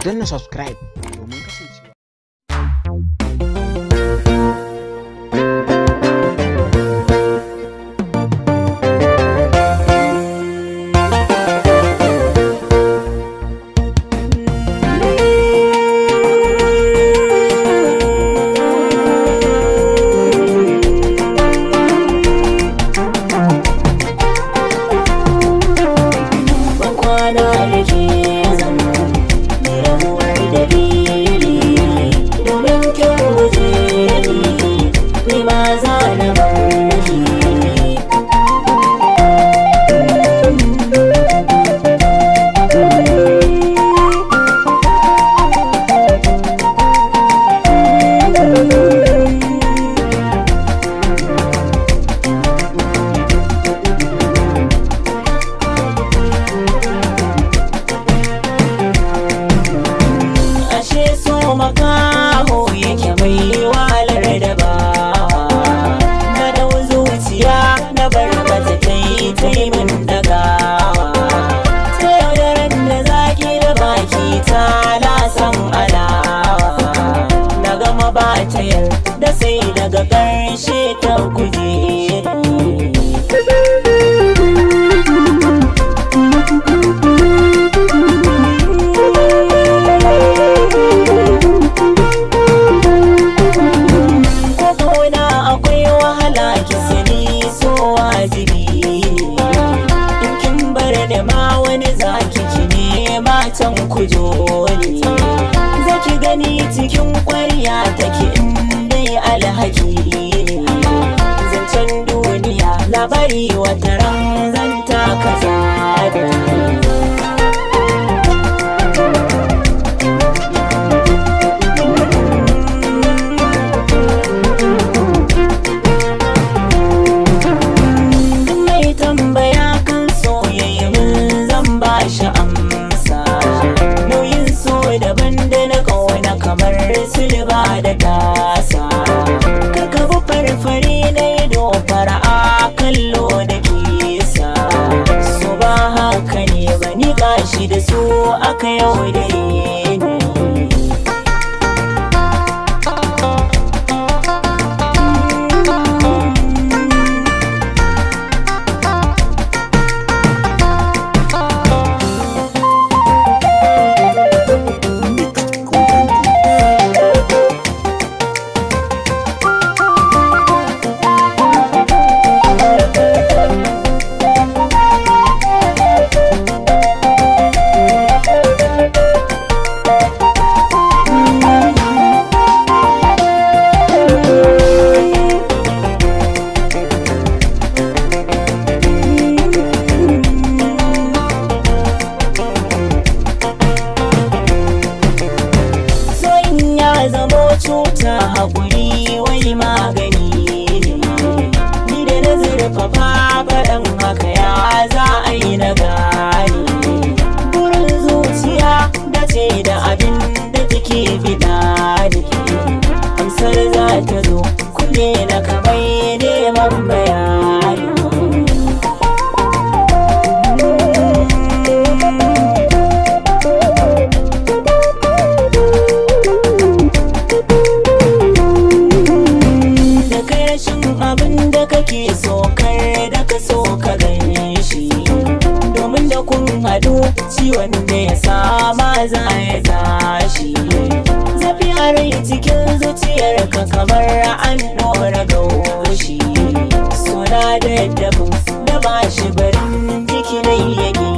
danna subscribe domin kasancewa. Makaho yake mai walar da ba na dau zuciya na barkata kai min dagawa ta yaudaran da zaki da baki ta lasan alawa na gama ba ta yarda sai daga ƙarshe ta guje matan kujoli zaki gani cikin ƙwarya take indai alhaki ne zancen duniya labari wata ran zanta kaza mai tambaya kan soyayya mun zan ba shi daban da na kauna kamar silba da tasa kaka bu farfare na ido fara'a kallo da kisa su ba haka ne ba ni gashi da su aka yaudare ni cuta haƙuri wai magani ne ni da na zurfafa faɗin haka ya za a yi na gani burin zuciya da ce da abin da take bida ne amsar za ta zo kulle na kamai neman bayani abin da kake so kar da ka so ka gane shi domin da kun haɗu ciwon da ya sama za ya tashi zafi a rai cikin zuciyarka kamar an ɗora gaushi suna da yadda da ba shi barin jiki na yake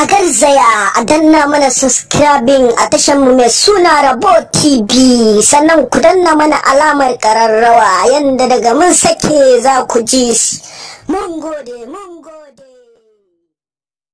a garzaya a danna mana subscribing a tashar mu mai suna Rabo TV sannan ku danna mana alamar kararrawa yanda daga mun sake za ku ji mun gode